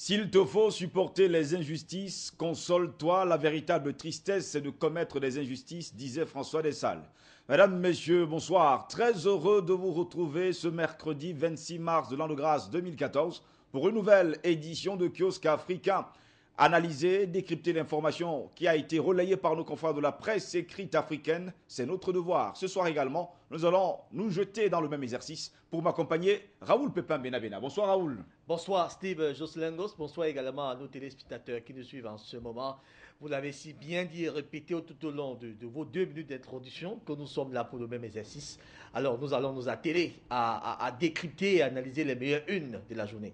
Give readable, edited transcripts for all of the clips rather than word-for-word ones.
S'il te faut supporter les injustices, console-toi, la véritable tristesse, c'est de commettre des injustices, disait François Dessalles. Mesdames, Messieurs, bonsoir. Très heureux de vous retrouver ce mercredi 26 mars de l'an de grâce 2014 pour une nouvelle édition de Kiosque Africain. Analyser, décrypter l'information qui a été relayée par nos confrères de la presse écrite africaine, c'est notre devoir. Ce soir également, nous allons nous jeter dans le même exercice pour m'accompagner Raoul Pépin Benabena. Bonsoir Raoul. Bonsoir Steve Jocelyn-Gos, bonsoir également à nos téléspectateurs qui nous suivent en ce moment. Vous l'avez si bien dit et répété tout au long de vos 2 minutes d'introduction que nous sommes là pour le même exercice. Alors nous allons nous atteler à décrypter et analyser les meilleures unes de la journée.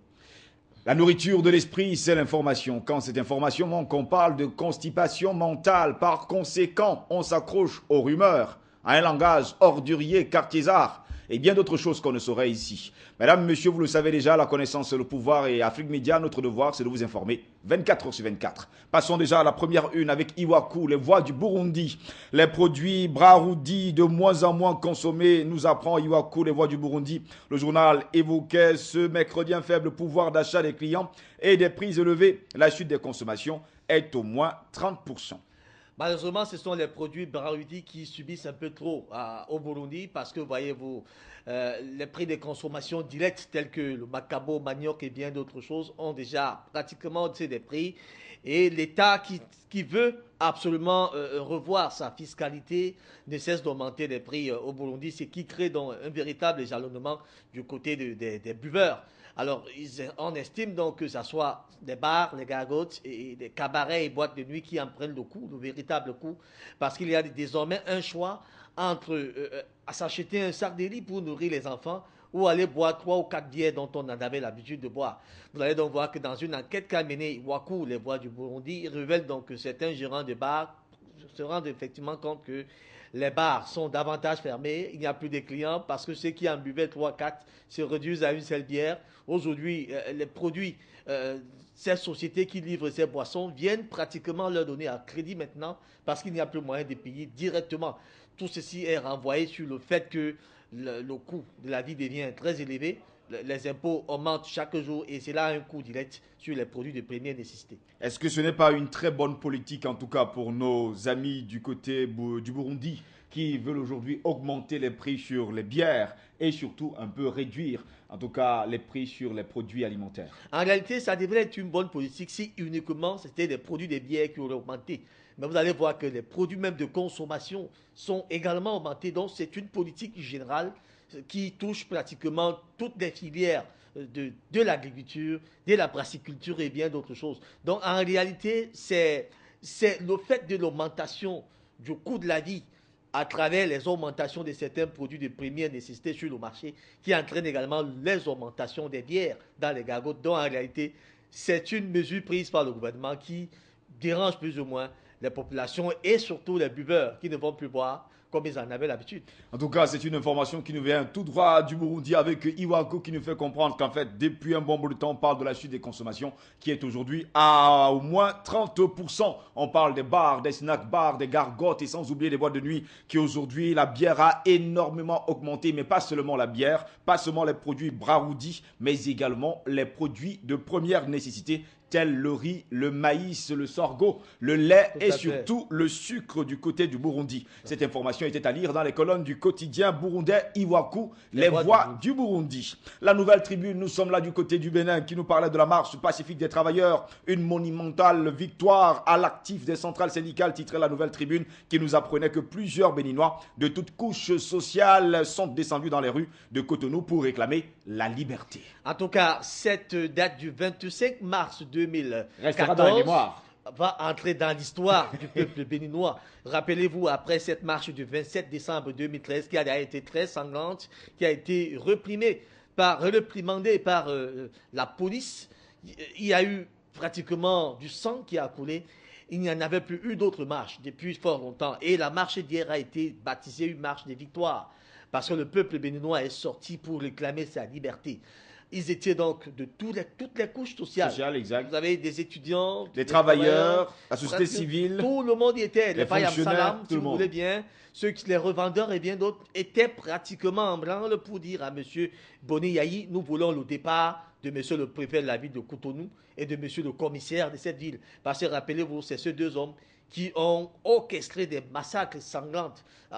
La nourriture de l'esprit, c'est l'information. Quand cette information manque, on parle de constipation mentale. Par conséquent, on s'accroche aux rumeurs, à un langage ordurier, cartiésard et bien d'autres choses qu'on ne saurait ici. Mesdames, Messieurs, vous le savez déjà, la connaissance c'est le pouvoir et Afrique Média, notre devoir, c'est de vous informer 24 heures sur 24. Passons déjà à la première une avec Iwaku, les voix du Burundi. Les produits Braroudi de moins en moins consommés, nous apprend Iwaku, les voix du Burundi. Le journal évoquait ce mercredi un faible pouvoir d'achat des clients et des prix élevés. La chute des consommations est au moins 30%. Malheureusement, ce sont les produits Braroudi qui subissent un peu trop au Burundi parce que, voyez-vous, les prix de consommation directe tels que le macabo, manioc et bien d'autres choses ont déjà pratiquement des prix. Et l'État qui veut absolument revoir sa fiscalité ne cesse d'augmenter les prix au Burundi, ce qui crée donc un véritable éjalonnement du côté des buveurs. Alors, on estime donc que ce soit des bars, les gargotes et des cabarets et boîtes de nuit qui en prennent le coup, le véritable coup, parce qu'il y a désormais un choix entre à s'acheter un sac de riz pour nourrir les enfants ou aller boire 3 ou 4 bières dont on en avait l'habitude de boire. Vous allez donc voir que dans une enquête qu'a menée Waku, les voix du Burundi, révèle donc que certains gérants de bars se rendent effectivement compte que les bars sont davantage fermés, il n'y a plus de clients parce que ceux qui en buvaient 3 4 se réduisent à une seule bière. Aujourd'hui, les produits, ces sociétés qui livrent ces boissons viennent pratiquement leur donner un crédit maintenant parce qu'il n'y a plus moyen de payer directement. Tout ceci est renvoyé sur le fait que le coût de la vie devient très élevé, les impôts augmentent chaque jour et cela a un coût direct sur les produits de première nécessité. Est-ce que ce n'est pas une très bonne politique, en tout cas pour nos amis du côté du Burundi, qui veulent aujourd'hui augmenter les prix sur les bières et surtout un peu réduire, en tout cas, les prix sur les produits alimentaires? En réalité, ça devrait être une bonne politique si uniquement c'était des produits de bière qui auraient augmenté. Mais vous allez voir que les produits même de consommation sont également augmentés. Donc c'est une politique générale qui touche pratiquement toutes les filières de l'agriculture, de la brassiculture et bien d'autres choses. Donc en réalité, c'est le fait de l'augmentation du coût de la vie à travers les augmentations de certains produits de première nécessité sur le marché qui entraîne également les augmentations des bières dans les gargotes. Donc en réalité, c'est une mesure prise par le gouvernement qui dérange plus ou moins les populations et surtout les buveurs qui ne vont plus boire comme ils en avaient l'habitude. En tout cas, c'est une information qui nous vient tout droit du Burundi avec Iwako qui nous fait comprendre qu'en fait, depuis un bon bout de temps, on parle de la chute des consommations qui est aujourd'hui à au moins 30%. On parle des bars, des snack bars, des gargotes et sans oublier des boîtes de nuit qui aujourd'hui, la bière a énormément augmenté, mais pas seulement la bière, pas seulement les produits Braroudi, mais également les produits de première nécessité tels le riz, le maïs, le sorgho, le lait Tout et à fait. surtout le sucre du côté du Burundi. Cette information était à lire dans les colonnes du quotidien burundais Iwaku, Les les voix du voix Burundi. du Burundi. La nouvelle tribune, nous sommes là du côté du Bénin qui nous parlait de la marche pacifique des travailleurs, une monumentale victoire à l'actif des centrales syndicales, titrait la nouvelle tribune qui nous apprenait que plusieurs Béninois de toutes couches sociales sont descendus dans les rues de Cotonou pour réclamer la liberté. En tout cas, cette date du 25 mars Restera dans les 2014 mémoires. va entrer dans l'histoire du peuple béninois. Rappelez-vous, après cette marche du 27 décembre 2013 qui a été très sanglante, qui a été réprimandée par la police, il y a eu pratiquement du sang qui a coulé. Il n'y en avait plus eu d'autres marches depuis fort longtemps. Et la marche d'hier a été baptisée une marche de victoire. Parce que le peuple béninois est sorti pour réclamer sa liberté. Ils étaient donc de toutes les couches sociales. Social, exact. Vous avez des étudiants, Les travailleurs, la société presque civile, tout le monde y était. les Les Bayam fonctionnaires, Salam, tout si le vous monde. voulez bien, les revendeurs et bien d'autres étaient pratiquement en branle pour dire à M. Boni Yayi, nous voulons le départ de M. le préfet de la ville de Cotonou et de M. le commissaire de cette ville. Parce que rappelez-vous, c'est ces deux hommes qui ont orchestré des massacres sanglants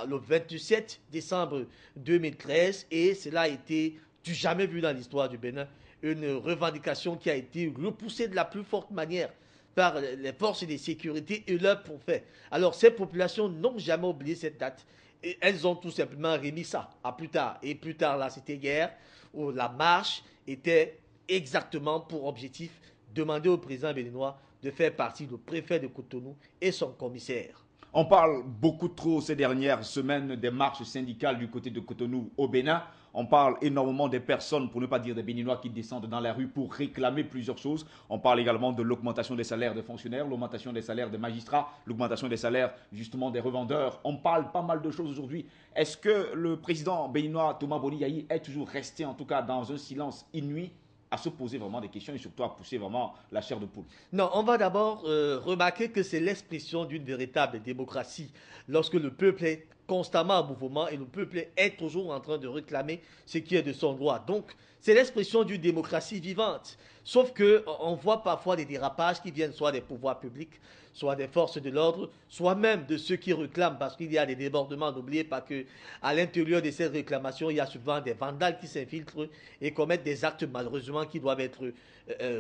le 27 décembre 2013 et cela a été du jamais vu dans l'histoire du Bénin, une revendication qui a été repoussée de la plus forte manière par les forces de sécurité et leurs préfets. Alors ces populations n'ont jamais oublié cette date et elles ont tout simplement remis ça à plus tard. Et plus tard, là, c'était hier où la marche était exactement pour objectif demander au président béninois de faire partie du préfet de Cotonou et son commissaire. On parle beaucoup trop ces dernières semaines des marches syndicales du côté de Cotonou au Bénin. On parle énormément des personnes, pour ne pas dire des Béninois, qui descendent dans la rue pour réclamer plusieurs choses. On parle également de l'augmentation des salaires des fonctionnaires, l'augmentation des salaires des magistrats, l'augmentation des salaires justement des revendeurs. On parle pas mal de choses aujourd'hui. Est-ce que le président béninois Thomas Boni Yayi est toujours resté en tout cas dans un silence inouï à se poser vraiment des questions et surtout à pousser vraiment la chair de poule? Non, on va d'abord remarquer que c'est l'expression d'une véritable démocratie. Lorsque le peuple est constamment en mouvement et le peuple est toujours en train de réclamer ce qui est de son droit. Donc, c'est l'expression d'une démocratie vivante. Sauf qu'on voit parfois des dérapages qui viennent soit des pouvoirs publics, soit des forces de l'ordre, soit même de ceux qui réclament, parce qu'il y a des débordements. N'oubliez pas qu'à l'intérieur de cette réclamation, il y a souvent des vandales qui s'infiltrent et commettent des actes malheureusement qui doivent être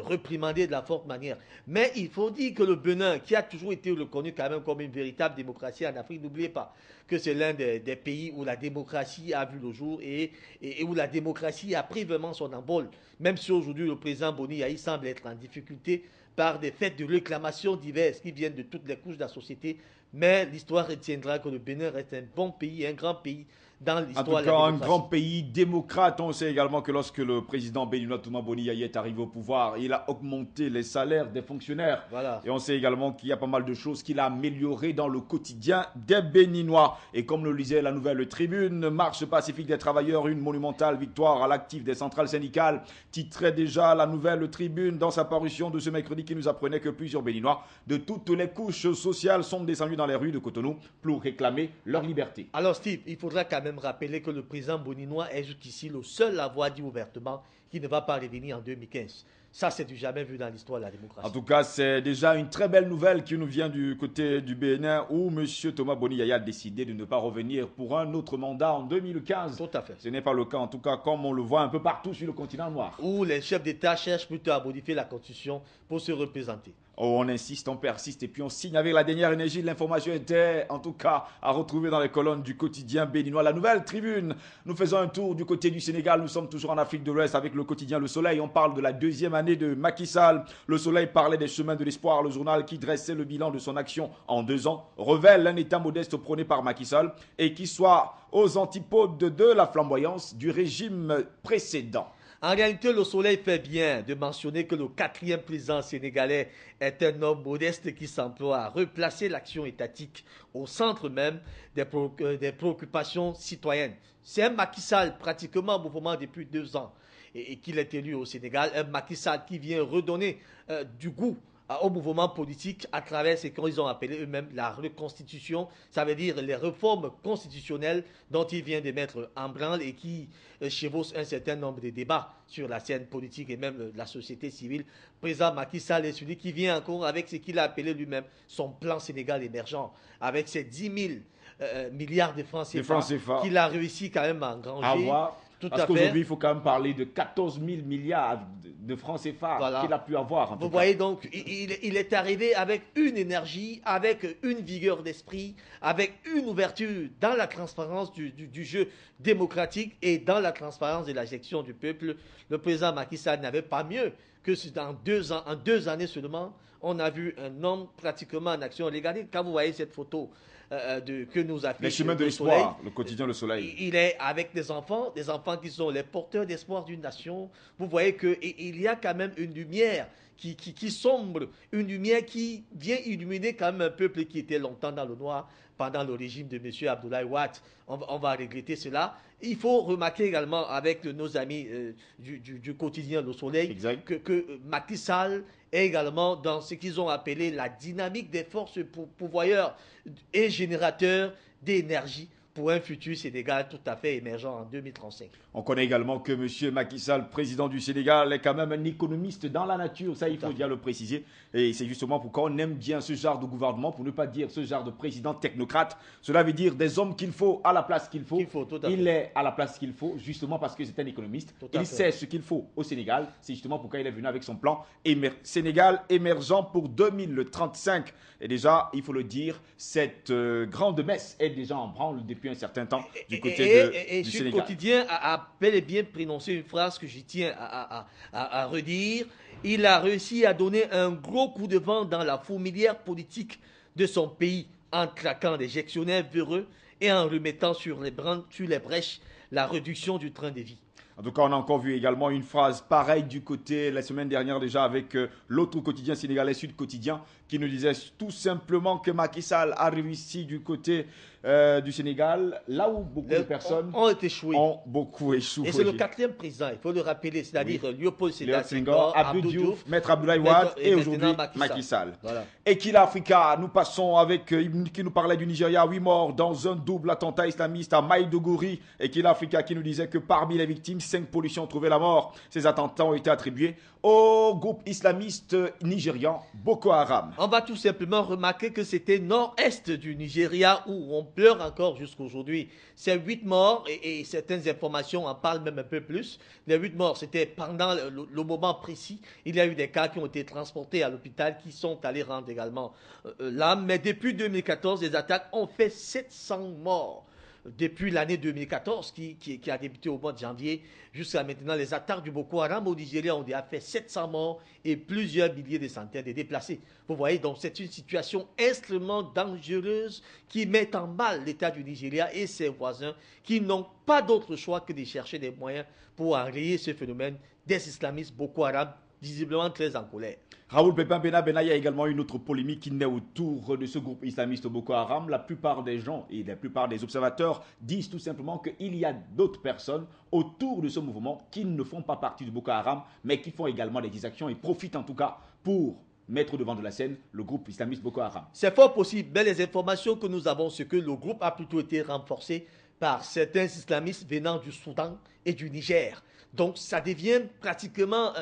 réprimandés de la forte manière. Mais il faut dire que le Bénin, qui a toujours été reconnu quand même comme une véritable démocratie en Afrique, n'oubliez pas que c'est l'un des pays où la démocratie a vu le jour et où la démocratie a pris vraiment son envol. Même si aujourd'hui le président Boni Yayi semble être en difficulté par des faits de réclamations diverses qui viennent de toutes les couches de la société, mais l'histoire retiendra que le Bénin reste un bon pays, un grand pays dans En l'histoire tout de la cas, un démocratie. grand pays démocrate. On sait également que lorsque le président béninois Thomas Boni Yayi est arrivé au pouvoir, il a augmenté les salaires des fonctionnaires. Voilà. Et on sait également qu'il y a pas mal de choses qu'il a améliorées dans le quotidien des Béninois. Et comme le lisait la Nouvelle Tribune, marche pacifique des travailleurs, une monumentale victoire à l'actif des centrales syndicales, titrait déjà la Nouvelle Tribune dans sa parution de ce mercredi qui nous apprenait que plusieurs Béninois de toutes les couches sociales sont descendus dans les rues de Cotonou pour réclamer leur liberté. Alors Steve, il faudra quand même rappeler que le président boninois est jusqu'ici le seul à avoir dit ouvertement qu'il ne va pas revenir en 2015. Ça, c'est du jamais vu dans l'histoire de la démocratie. En tout cas, c'est déjà une très belle nouvelle qui nous vient du côté du Bénin où M. Thomas Boni Yayi a décidé de ne pas revenir pour un autre mandat en 2015. Tout à fait. Ce n'est pas le cas, en tout cas, comme on le voit un peu partout sur le continent noir. Où les chefs d'État cherchent plutôt à modifier la constitution pour se représenter. Oh, on insiste, on persiste et puis on signe avec la dernière énergie. L'information était en tout cas à retrouver dans les colonnes du quotidien béninois. La Nouvelle Tribune. Nous faisons un tour du côté du Sénégal. Nous sommes toujours en Afrique de l'Ouest avec le quotidien Le Soleil. On parle de la deuxième année de Macky Sall. Le Soleil parlait des chemins de l'espoir. Le journal qui dressait le bilan de son action en 2 ans révèle un état modeste prôné par Macky Sall et qui soit aux antipodes de la flamboyance du régime précédent. En réalité, le Soleil fait bien de mentionner que le 4e président sénégalais est un homme modeste qui s'emploie à replacer l'action étatique au centre même des préoccupations citoyennes. C'est un Macky Sall pratiquement en mouvement depuis 2 ans et qu'il est élu au Sénégal, un Macky Sall qui vient redonner du goût au mouvement politique à travers ce qu'ils ont appelé eux-mêmes la reconstitution, ça veut dire les réformes constitutionnelles dont il vient de mettre en branle et qui chevauchent un certain nombre de débats sur la scène politique et même la société civile. Président Macky Sall est celui qui vient encore avec ce qu'il a appelé lui-même son plan Sénégal émergent, avec ses 10 000 milliards de francs CFA qu'il a réussi quand même à engranger. Parce qu'aujourd'hui, il faut quand même parler de 14 000 milliards de francs CFA voilà. qu'il a pu avoir. Vous voyez donc, il est arrivé avec une énergie, avec une vigueur d'esprit, avec une ouverture dans la transparence du jeu démocratique et dans la transparence de la gestion du peuple. Le président Macky Sall n'avait pas mieux que en 2 ans, en 2 années seulement, on a vu un homme pratiquement en action. Regardez, quand vous voyez cette photo que nous affiche les chemins de l'espoir, le quotidien Le Soleil. Il est avec des enfants qui sont les porteurs d'espoir d'une nation. Vous voyez qu'il y a quand même une lumière qui sombre, une lumière qui vient illuminer quand même un peuple qui était longtemps dans le noir pendant le régime de M. Abdoulaye Wade. On va regretter cela. Il faut remarquer également avec nos amis du quotidien Le Soleil que Macky Sall est également dans ce qu'ils ont appelé la dynamique des forces pourvoyeurs et générateurs d'énergie pour un futur Sénégal tout à fait émergent en 2035. On connaît également que M. Macky Sall, président du Sénégal, est quand même un économiste dans la nature. Ça, il faut bien le préciser. Et c'est justement pourquoi on aime bien ce genre de gouvernement, pour ne pas dire ce genre de président technocrate. Cela veut dire des hommes qu'il faut à la place qu'il faut. Il est à la place qu'il faut, justement parce que c'est un économiste. Il sait ce qu'il faut au Sénégal. C'est justement pourquoi il est venu avec son plan Sénégal émergent pour 2035. Et déjà, il faut le dire, cette grande messe est déjà en branle depuis un certain temps du côté du Sénégal. Le quotidien a bel et bien prononcé une phrase que je tiens à redire. Il a réussi à donner un gros coup de vent dans la fourmilière politique de son pays en traquant des gestionnaires véreux et en remettant sur les brèches la réduction du train de vie. En tout cas, on a encore vu également une phrase pareille du côté, la semaine dernière déjà, avec l'autre quotidien sénégalais, Sud Quotidien, qui nous disait tout simplement que Macky Sall a réussi du côté du Sénégal, là où beaucoup de personnes ont beaucoup échoué. Et c'est le quatrième président, il faut le rappeler, c'est-à-dire Léopold Sédar Senghor, Abdou Diouf, Maître Abdoulaye Wade et aujourd'hui Macky Sall. Voilà. Et Kill Africa, nous passons avec, qui nous parlait du Nigeria, 8 morts dans un double attentat islamiste à Maïdougouri. Et Kill Africa qui nous disait que parmi les victimes, 5 policiers ont trouvé la mort. Ces attentats ont été attribués au groupe islamiste nigérian Boko Haram. On va tout simplement remarquer que c'était nord-est du Nigeria où on pleure encore jusqu'aujourd'hui. C'est 8 morts et certaines informations en parlent même un peu plus. Les 8 morts, c'était pendant le moment précis. Il y a eu des cas qui ont été transportés à l'hôpital qui sont allés rendre également l'âme. Mais depuis 2014, les attaques ont fait 700 morts. Depuis l'année 2014 qui a débuté au mois de janvier jusqu'à maintenant, les attaques du Boko Haram au Nigeria ont déjà fait 700 morts et plusieurs milliers de centaines de déplacés. Vous voyez, donc c'est une situation extrêmement dangereuse qui met en mal l'État du Nigeria et ses voisins qui n'ont pas d'autre choix que de chercher des moyens pour enrayer ce phénomène des islamistes Boko Haram, visiblement très en colère. Raoul Pépin Bena, il y a également une autre polémique qui naît autour de ce groupe islamiste Boko Haram. La plupart des gens et la plupart des observateurs disent tout simplement qu'il y a d'autres personnes autour de ce mouvement qui ne font pas partie du Boko Haram, mais qui font également des actions et profitent en tout cas pour mettre devant de la scène le groupe islamiste Boko Haram. C'est fort possible, mais les informations que nous avons, c'est que le groupe a plutôt été renforcé par certains islamistes venant du Soudan et du Niger. Donc ça devient pratiquement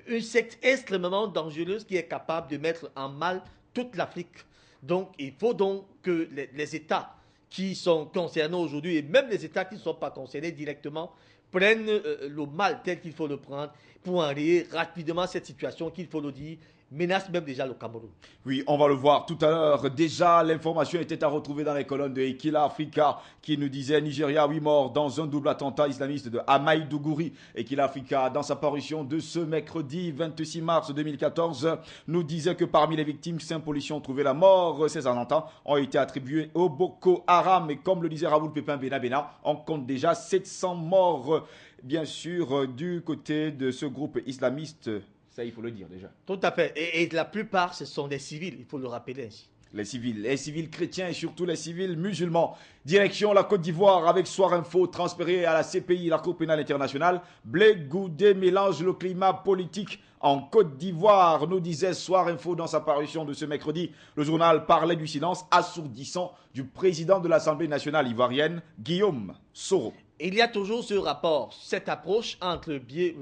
une secte extrêmement dangereuse qui est capable de mettre en mal toute l'Afrique. Donc il faut donc que les États qui sont concernés aujourd'hui, et même les États qui ne sont pas concernés directement, prennent le mal tel qu'il faut le prendre pour enrayer rapidement cette situation qu'il faut le dire, menace même déjà le Cameroun. Oui, on va le voir tout à l'heure. Déjà, l'information était à retrouver dans les colonnes de Ekila Africa qui nous disait Nigeria, 8 morts dans un double attentat islamiste de Maïdougouri. Ekila Africa, dans sa parution de ce mercredi 26 mars 2014, nous disait que parmi les victimes, 5 policiers ont trouvé la mort. Ces attentats ont été attribués au Boko Haram. Et comme le disait Raoul Pépin Bena, on compte déjà 700 morts, bien sûr, du côté de ce groupe islamiste. Ça, il faut le dire déjà. Tout à fait. Et la plupart, ce sont des civils, il faut le rappeler ainsi. Les civils chrétiens et surtout les civils musulmans. Direction la Côte d'Ivoire avec Soir Info transféré à la CPI, la Cour pénale internationale. Blé Goudé mélange le climat politique en Côte d'Ivoire, nous disait Soir Info dans sa parution de ce mercredi. Le journal parlait du silence assourdissant du président de l'Assemblée nationale ivoirienne, Guillaume Soro. Il y a toujours ce rapport, cette approche entre Blé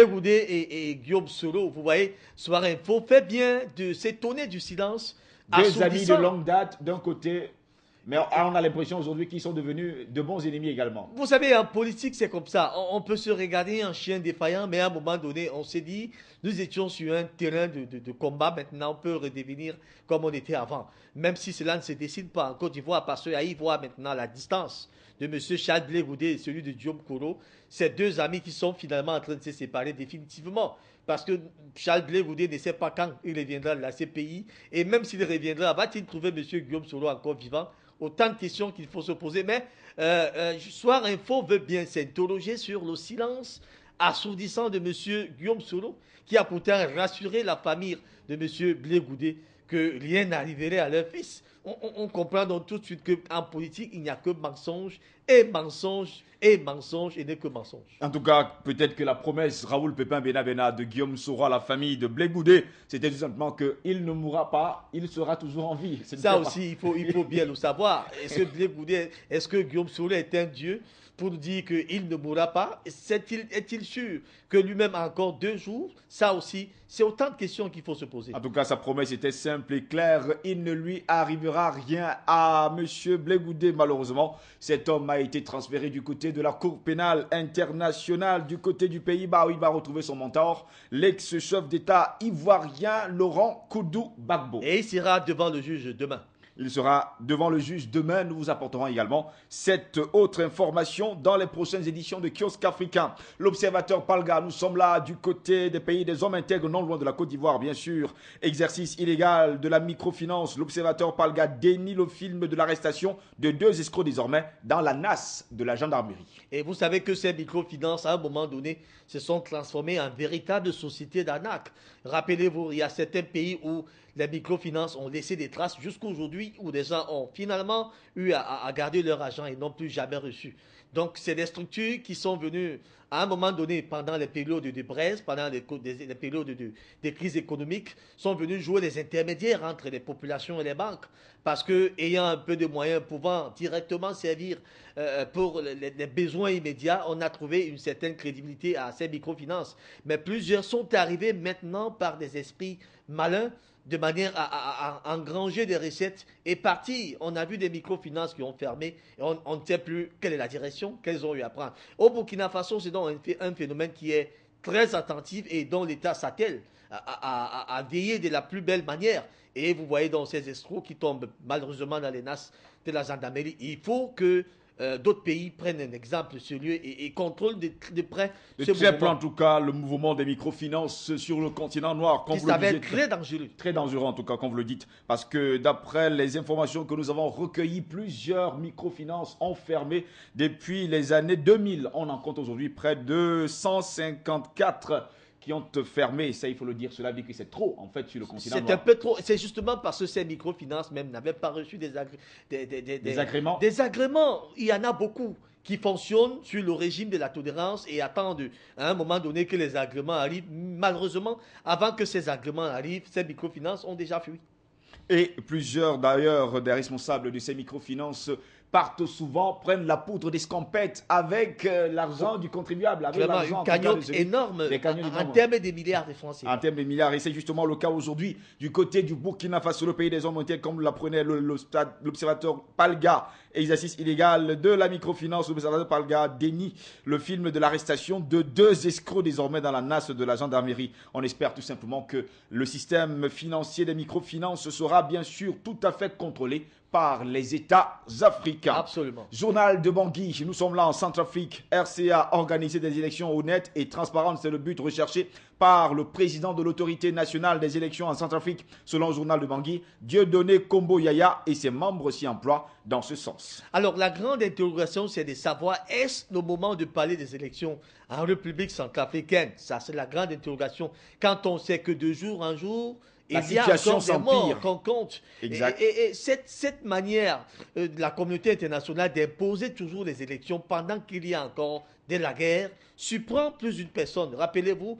Goudé et Guillaume Soro. Vous voyez, Soir Info fait bien de s'étonner du silence. Deux amis de longue date d'un côté, mais on a l'impression aujourd'hui qu'ils sont devenus de bons ennemis également. Vous savez, en politique, c'est comme ça. On peut se regarder en chien défaillant, mais à un moment donné, on s'est dit, nous étions sur un terrain de combat. Maintenant, on peut redevenir comme on était avant. Même si cela ne se décide pas en Côte d'Ivoire, parce qu'à y voir maintenant la distance de M. Charles Blé Goudé et celui de Guillaume Soro, c'est deux amis qui sont finalement en train de se séparer définitivement. Parce que Charles Blé Goudé ne sait pas quand il reviendra de la CPI. Et même s'il reviendra, va-t-il trouver M. Guillaume Soro encore vivant? Autant de questions qu'il faut se poser. Mais Soir Info veut bien s'interroger sur le silence assourdissant de M. Guillaume Soro, qui a pourtant rassuré la famille de M. Blé Goudé que rien n'arriverait à leur fils. On comprend donc tout de suite qu'en politique, il n'y a que mensonge et mensonge et mensonge et n'est que mensonge. En tout cas, peut-être que la promesse Raoul Pépin Benabena de Guillaume Soro à la famille de Blé Goudé, c'était tout simplement qu'il ne mourra pas, il sera toujours en vie. Ça aussi, il faut bien le savoir. Est-ce que Blé Goudé, est-ce que Guillaume Soro est un dieu pour nous dire qu'il ne mourra pas? Est-il sûr que lui-même a encore 2 jours? Ça aussi, c'est autant de questions qu'il faut se poser. En tout cas, sa promesse était simple et claire. Il ne lui arrivera rien à M. Blé Goudé, malheureusement. Cet homme a été transféré du côté de la Cour pénale internationale, du côté du Pays-Bas, où il va retrouver son mentor, l'ex-chef d'État ivoirien Laurent Koudou Gbagbo. Et il sera devant le juge demain. Il sera devant le juge demain. Nous vous apporterons également cette autre information dans les prochaines éditions de Kiosque Africain. L'Observateur Palga, nous sommes là du côté des pays des hommes intègres, non loin de la Côte d'Ivoire, bien sûr. Exercice illégal de la microfinance. L'Observateur Palga dénie le film de l'arrestation de 2 escrocs désormais dans la NAS de la gendarmerie. Et vous savez que ces microfinances, à un moment donné, se sont transformées en véritables sociétés d'arnaque. Rappelez-vous, il y a certains pays où les microfinances ont laissé des traces jusqu'à aujourd'hui, où des gens ont finalement eu à garder leur argent et n'ont plus jamais reçu. Donc, c'est des structures qui sont venues à un moment donné, pendant les périodes de braise, pendant les périodes de crise économique, sont venues jouer des intermédiaires entre les populations et les banques. Parce que, ayant un peu de moyens, pouvant directement servir pour les besoins immédiats, on a trouvé une certaine crédibilité à ces microfinances. Mais plusieurs sont arrivés maintenant par des esprits malins, de manière à engranger des recettes et partir. On a vu des microfinances qui ont fermé et on ne sait plus quelle est la direction qu'elles ont eu à prendre. Au Burkina Faso, c'est donc un phénomène qui est très attentif et dont l'État s'attelle à veiller de la plus belle manière. Et vous voyez donc ces escrocs qui tombent malheureusement dans les nasses de la gendarmerie. Il faut que d'autres pays prennent un exemple sur lui et contrôlent de près ce mouvement. En tout cas, le mouvement des microfinances sur le continent noir, comme vous le disiez, très dangereux. Très dangereux en tout cas, comme vous le dites, parce que d'après les informations que nous avons recueillies, plusieurs microfinances ont fermé depuis les années 2000. On en compte aujourd'hui près de 154 qui ont fermé. Ça, il faut le dire, cela dit que c'est trop, en fait, sur le continent noir. C'est un peu trop. C'est justement parce que ces microfinances même n'avaient pas reçu des agréments. Des agréments. Il y en a beaucoup qui fonctionnent sur le régime de la tolérance et attendent à un moment donné que les agréments arrivent. Malheureusement, avant que ces agréments arrivent, ces microfinances ont déjà fui. Et plusieurs, d'ailleurs, des responsables de ces microfinances partent souvent, prennent la poudre d'escampette avec l'argent du contribuable. Avec une cagnotte énorme en termes de milliards de francs CFA. En termes de milliards. Et c'est justement le cas aujourd'hui du côté du Burkina Faso, le pays des hommes intègres, comme l'apprenait l'observateur Palga. Exercice illégal de la microfinance. L'observateur Palga dénie le film de l'arrestation de 2 escrocs désormais dans la NAS de la gendarmerie. On espère tout simplement que le système financier des microfinances sera bien sûr tout à fait contrôlé par les États africains. Absolument. Journal de Bangui, nous sommes là en Centrafrique. RCA organiser des élections honnêtes et transparentes, c'est le but recherché par le président de l'autorité nationale des élections en Centrafrique, selon le journal de Bangui, Dieudonné Kombo Yaya, et ses membres s'y emploient dans ce sens. Alors la grande interrogation, c'est de savoir, est-ce le moment de parler des élections en République centrafricaine? Ça, c'est la grande interrogation. Quand on sait que de jour en jour, la situation s'empire. Qu'on compte. Exact. Et cette manière de la communauté internationale d'imposer toujours les élections pendant qu'il y a encore de la guerre surprend plus d'une personne. Rappelez-vous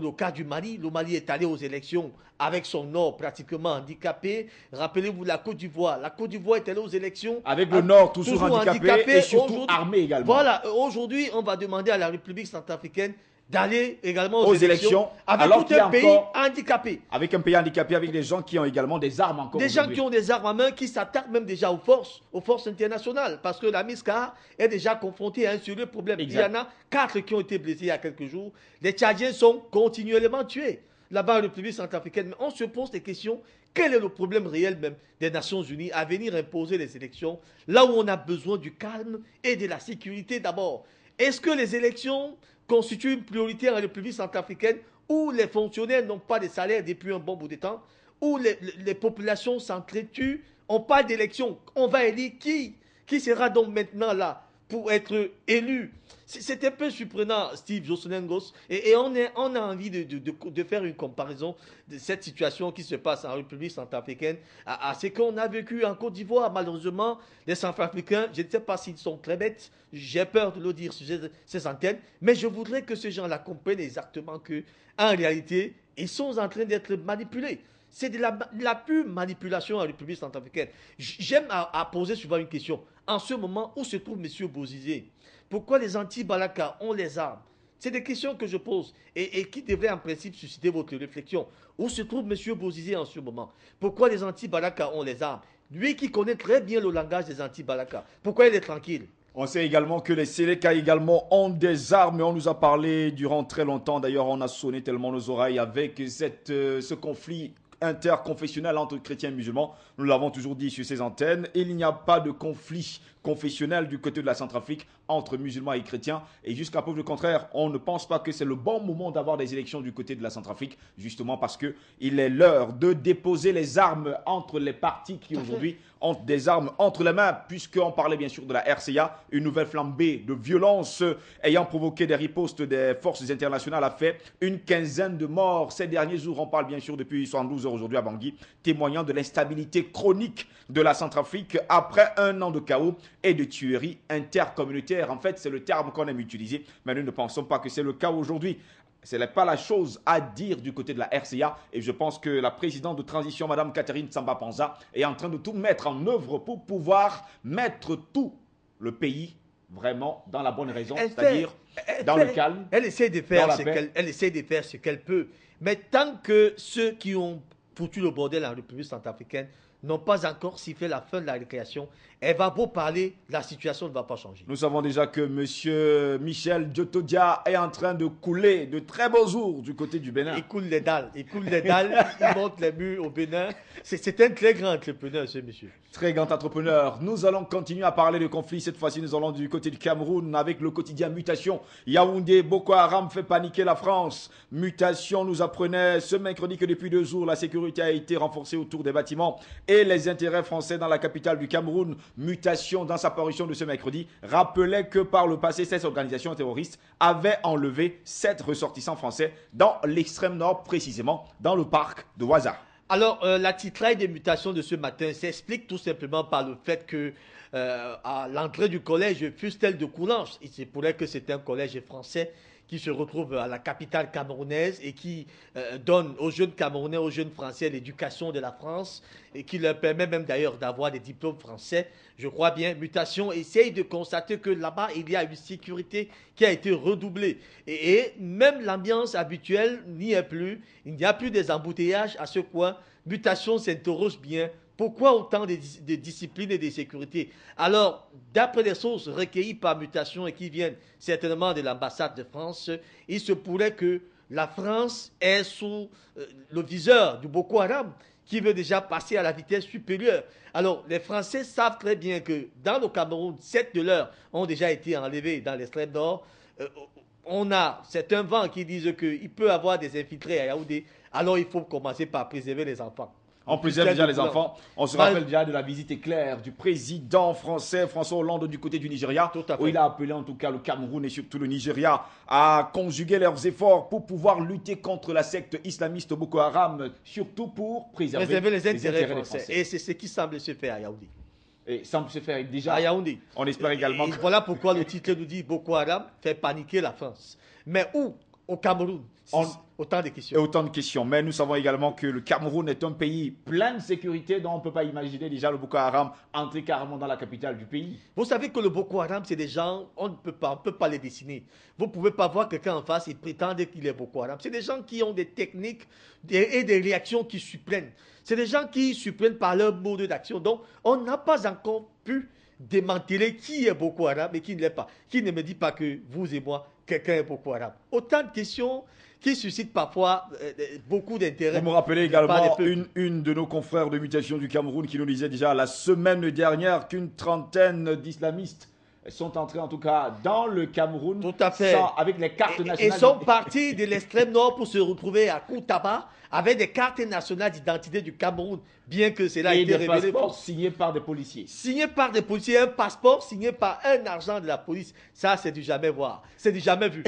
le cas du Mali. Le Mali est allé aux élections avec son nord pratiquement handicapé. Rappelez-vous la Côte d'Ivoire. La Côte d'Ivoire est allée aux élections avec le nord toujours handicapé et surtout armé également. Voilà, aujourd'hui, on va demander à la République centrafricaine d'aller également aux élections avec alors tout un pays handicapé. Avec un pays handicapé, avec des gens qui ont également des armes encore. Des gens qui ont des armes à main, qui s'attaquent même déjà aux forces internationales. Parce que la MISCA est déjà confrontée à un sérieux problème. Exact. Il y en a 4 qui ont été blessés il y a quelques jours. Les Tchadiens sont continuellement tués là-bas en République centrafricaine. Mais on se pose des questions. Quel est le problème réel même des Nations Unies à venir imposer les élections là où on a besoin du calme et de la sécurité d'abord? Est-ce que les élections constituent une priorité en République centrafricaine où les fonctionnaires n'ont pas de salaire depuis un bon bout de temps, où les populations s'entretuent, on parle d'élections, on va élire qui sera donc maintenant là pour être élu. C'est un peu surprenant, Steve Joselengos, et on a envie de faire une comparaison de cette situation qui se passe en République centrafricaine à ce qu'on a vécu en Côte d'Ivoire. Malheureusement, les Centrafricains, je ne sais pas s'ils sont très bêtes, j'ai peur de le dire sur ces antennes, mais je voudrais que ces gens-là comprennent exactement que, en réalité, ils sont en train d'être manipulés. C'est de la pure manipulation en République centrafricaine. J'aime à poser souvent une question. En ce moment, où se trouve M. Bozizé? Pourquoi les anti-Balaka ont les armes? C'est des questions que je pose et qui devraient en principe susciter votre réflexion. Où se trouve M. Bozizé en ce moment? Pourquoi les anti-Balaka ont les armes? Lui qui connaît très bien le langage des anti-Balaka, pourquoi il est tranquille? On sait également que les Séléka également ont des armes et on nous a parlé durant très longtemps. D'ailleurs, on a sonné tellement nos oreilles avec ce conflit interconfessionnel entre chrétiens et musulmans. Nous l'avons toujours dit sur ces antennes. Il n'y a pas de conflit confessionnel du côté de la Centrafrique entre musulmans et chrétiens. Et jusqu'à preuve du contraire, on ne pense pas que c'est le bon moment d'avoir des élections du côté de la Centrafrique, justement parce qu'il est l'heure de déposer les armes entre les partis qui aujourd'hui ont des armes entre les mains, puisqu'on parlait bien sûr de la RCA, une nouvelle flambée de violence ayant provoqué des ripostes des forces internationales a fait une quinzaine de morts ces derniers jours. On parle bien sûr depuis 72 heures aujourd'hui à Bangui, témoignant de l'instabilité chronique de la Centrafrique après un an de chaos et de tueries intercommunautaires. En fait, c'est le terme qu'on aime utiliser, mais nous ne pensons pas que c'est le cas aujourd'hui. Ce n'est pas la chose à dire du côté de la RCA et je pense que la présidente de transition, Mme Catherine Samba-Panza, est en train de tout mettre en œuvre pour pouvoir mettre tout le pays vraiment dans la bonne raison, c'est-à-dire dans le calme. Elle essaie de faire ce qu'elle peut. Mais tant que ceux qui ont foutu le bordel en République centrafricaine n'ont pas encore sifflé la fin de la récréation, elle va beau parler, la situation ne va pas changer. Nous savons déjà que M. Michel Djotodia est en train de couler de très beaux jours du côté du Bénin. Il coule les dalles, il monte les murs au Bénin. C'est un très grand entrepreneur, ce monsieur. Très grand entrepreneur. Nous allons continuer à parler de conflit. Cette fois-ci, nous allons du côté du Cameroun avec le quotidien Mutation. Yaoundé, Boko Haram fait paniquer la France. Mutation nous apprenait ce mercredi que depuis 2 jours, la sécurité a été renforcée autour des bâtiments et les intérêts français dans la capitale du Cameroun. Mutation, dans sa parution de ce mercredi, rappelait que par le passé, cette organisation terroriste avait enlevé 7 ressortissants français dans l'extrême nord, précisément dans le parc de Ouaza. Alors, la titraille des mutations de ce matin s'explique tout simplement par le fait que à l'entrée du collège Fustel de Coulanges, il se pourrait que c'est un collège français qui se retrouve à la capitale camerounaise et qui donne aux jeunes Camerounais, aux jeunes Français l'éducation de la France et qui leur permet même d'ailleurs d'avoir des diplômes français. Je crois bien, Mutation essaye de constater que là-bas, il y a une sécurité qui a été redoublée. Et même l'ambiance habituelle n'y est plus. Il n'y a plus des embouteillages à ce coin. Mutation s'interroge bien. Pourquoi autant de discipline et de sécurité? Alors, d'après les sources recueillies par Mutation et qui viennent certainement de l'ambassade de France, il se pourrait que la France est sous le viseur du Boko Haram qui veut déjà passer à la vitesse supérieure. Alors, les Français savent très bien que dans le Cameroun, 7 de leurs ont déjà été enlevés dans l'extrême nord. C'est un vent qui dit qu'il peut y avoir des infiltrés à Yaoundé. Alors, il faut commencer par préserver les enfants. On préserve déjà les enfants. On se rappelle déjà de la visite éclair du président français François Hollande du côté du Nigeria, où il a appelé en tout cas le Cameroun et surtout le Nigeria à conjuguer leurs efforts pour pouvoir lutter contre la secte islamiste Boko Haram, surtout pour préserver les intérêts français. Et c'est ce qui semble se faire à Yaoundé. Et semble se faire déjà à Yaoundé. On espère également. Voilà pourquoi le titre nous dit Boko Haram fait paniquer la France. Mais où? Au Cameroun. Autant de questions. Et autant de questions. Mais nous savons également que le Cameroun est un pays plein de sécurité dont on ne peut pas imaginer déjà le Boko Haram entrer carrément dans la capitale du pays. Vous savez que le Boko Haram, c'est des gens, on ne peut pas les dessiner. Vous ne pouvez pas voir quelqu'un en face et prétendre qu'il est Boko Haram. C'est des gens qui ont des techniques et des réactions qui surprennent. C'est des gens qui surprennent par leur mode d'action. Donc, on n'a pas encore pu démanteler qui est Boko Haram et qui ne l'est pas. Qui ne me dit pas que vous et moi, quelqu'un est Boko Haram. Autant de questions qui suscitent parfois beaucoup d'intérêt. Vous me rappelez également une de nos confrères de Mutation du Cameroun qui nous disait déjà la semaine dernière qu'une trentaine d'islamistes sont entrés en tout cas dans le Cameroun. Tout à fait. Avec les cartes nationales. Et sont partis de l'extrême nord pour se retrouver à Koutaba avec des cartes nationales d'identité du Cameroun, bien que cela ait été révélé. Des passeports signés par des policiers. Signés par des policiers, un passeport signé par un agent de la police. Ça, c'est du jamais voir. C'est du jamais vu.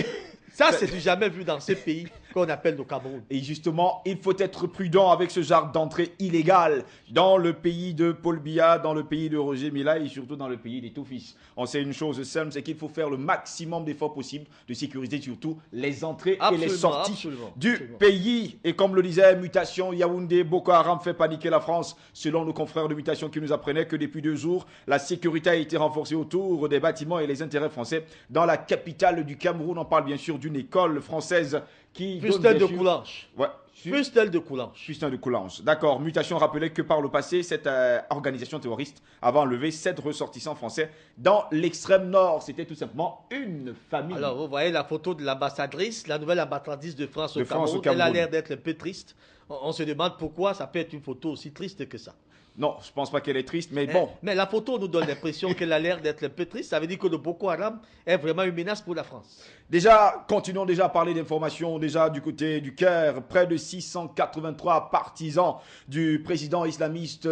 Ça, c'est du jamais vu dans ce pays qu'on appelle le Cameroun. Et justement, il faut être prudent avec ce genre d'entrée illégale dans le pays de Paul Biya, dans le pays de Roger Mila et surtout dans le pays des Toufis. On sait une chose simple, c'est qu'il faut faire le maximum d'efforts possibles de sécuriser surtout les entrées et les sorties du pays. Et comme le disait Mutation, Yaoundé, Boko Haram fait paniquer la France. Selon nos confrères de Mutation qui nous apprenaient que depuis 2 jours, la sécurité a été renforcée autour des bâtiments et les intérêts français dans la capitale du Cameroun. On parle bien sûr d'une école française qui Fustel de Coulanges. Ouais. Fustel de Coulanges. Fustel de Coulanges. D'accord. Mutation rappelait que par le passé, cette organisation terroriste avait enlevé 7 ressortissants français dans l'extrême nord. C'était tout simplement une famille. Alors, vous voyez la photo de l'ambassadrice, la nouvelle ambassadrice de France au Cameroun. Elle a l'air d'être un peu triste. On se demande pourquoi ça peut être une photo aussi triste que ça. Non, je ne pense pas qu'elle est triste, mais bon. Mais la photo nous donne l'impression qu'elle a l'air d'être un peu triste. Ça veut dire que le Boko Haram est vraiment une menace pour la France. Déjà, continuons déjà à parler d'informations. Déjà du côté du Caire, près de 683 partisans du président islamiste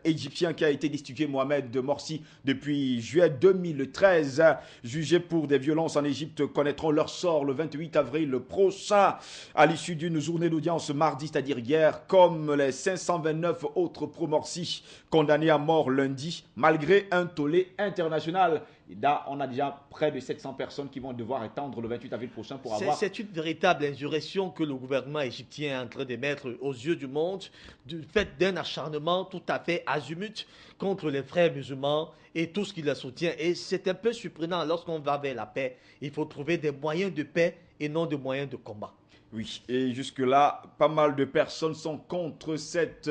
égyptien qui a été destitué, Mohamed Morsi, depuis juillet 2013, jugés pour des violences en Égypte, connaîtront leur sort le 28 avril prochain, à l'issue d'une journée d'audience mardi, c'est-à-dire hier, comme les 529 autres pro-Morsi condamnés à mort lundi, malgré un tollé international. Là, on a déjà près de 700 personnes qui vont devoir attendre le 28 avril prochain pour avoir... C'est une véritable insurrection que le gouvernement égyptien est en train de mettre aux yeux du monde, du fait d'un acharnement tout à fait azimut contre les frères musulmans et tout ce qui les soutient. Et c'est un peu surprenant, lorsqu'on va vers la paix, il faut trouver des moyens de paix et non des moyens de combat. Oui, et jusque-là, pas mal de personnes sont contre cette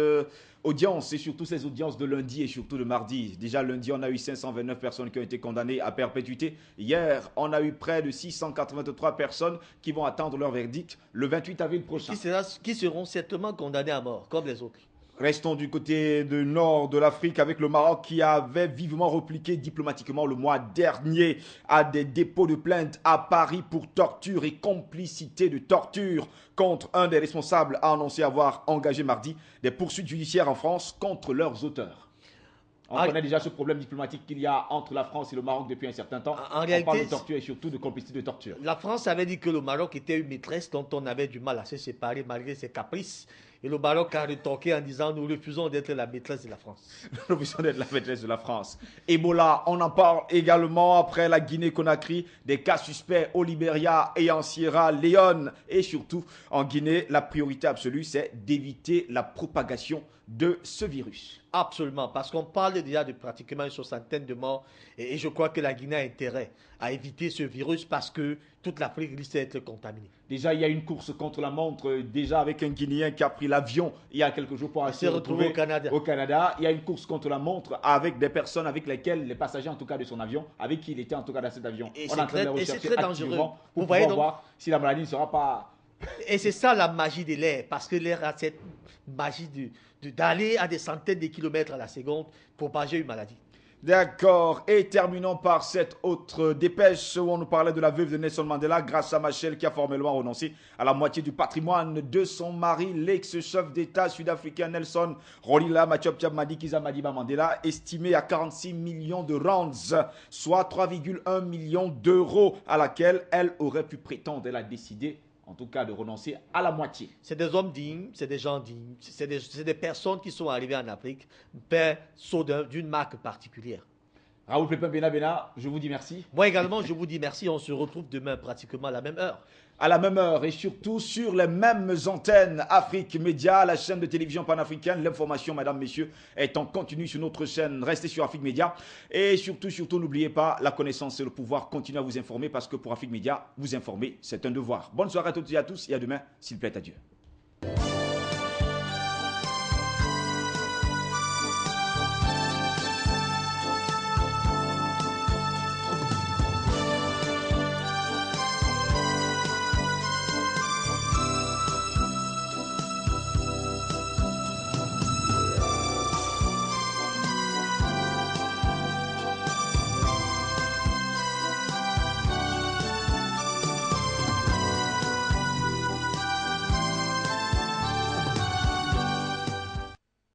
audience, et surtout ces audiences de lundi et surtout de mardi. Déjà lundi, on a eu 529 personnes qui ont été condamnées à perpétuité. Hier, on a eu près de 683 personnes qui vont attendre leur verdict le 28 avril prochain. Qui seront certainement condamnées à mort, comme les autres. Restons du côté du nord de l'Afrique avec le Maroc qui avait vivement repliqué diplomatiquement le mois dernier à des dépôts de plainte à Paris pour torture et complicité de torture contre un des responsables a annoncé avoir engagé mardi des poursuites judiciaires en France contre leurs auteurs. On connaît déjà ce problème diplomatique qu'il y a entre la France et le Maroc depuis un certain temps. En réalité, on parle de torture et surtout de complicité de torture. La France avait dit que le Maroc était une maîtresse dont on avait du mal à se séparer malgré ses caprices. Et le Maroc a rétorqué en disant « Nous refusons d'être la maîtresse de la France ». Nous refusons d'être la maîtresse de la France. Ebola, on en parle également après la Guinée-Conakry, des cas suspects au Libéria et en Sierra Leone. Et surtout, en Guinée, la priorité absolue, c'est d'éviter la propagation de ce virus. Absolument, parce qu'on parle déjà de pratiquement une soixantaine de morts et je crois que la Guinée a intérêt à éviter ce virus parce que toute l'Afrique risque d'être contaminée. Déjà, il y a une course contre la montre, déjà avec un Guinéen qui a pris l'avion il y a quelques jours pour se retrouver au Canada. Il y a une course contre la montre avec des personnes avec lesquelles, les passagers en tout cas de son avion, avec qui il était en tout cas dans cet avion. On est en train de les rechercher activement pour pouvoir voir si la maladie ne sera pas... Et c'est ça la magie de l'air, parce que l'air a cette magie d'aller à des centaines de kilomètres à la seconde pour propager une maladie. D'accord, et terminons par cette autre dépêche où on nous parlait de la veuve de Nelson Mandela grâce à Machel qui a formellement renoncé à la moitié du patrimoine de son mari, l'ex-chef d'État sud-africain Nelson Rolihlahla Machop Madikiza Madiba Mandela, estimé à 46 millions de rands, soit 3,1 millions d'euros à laquelle elle aurait pu prétendre. Elle a décidé en tout cas de renoncer à la moitié. C'est des hommes dignes, c'est des gens dignes, c'est des personnes qui sont arrivées en Afrique d'une marque particulière. Raoul Pépin Bena, je vous dis merci. Moi également, je vous dis merci. On se retrouve demain pratiquement à la même heure. À la même heure et surtout sur les mêmes antennes. Afrique Média, la chaîne de télévision panafricaine. L'information, mesdames, messieurs, est en continu sur notre chaîne. Restez sur Afrique Média. Et surtout, n'oubliez pas, la connaissance et le pouvoir. Continuez à vous informer parce que pour Afrique Média, vous informer, c'est un devoir. Bonne soirée à toutes et à tous et à demain, s'il plaît à Dieu.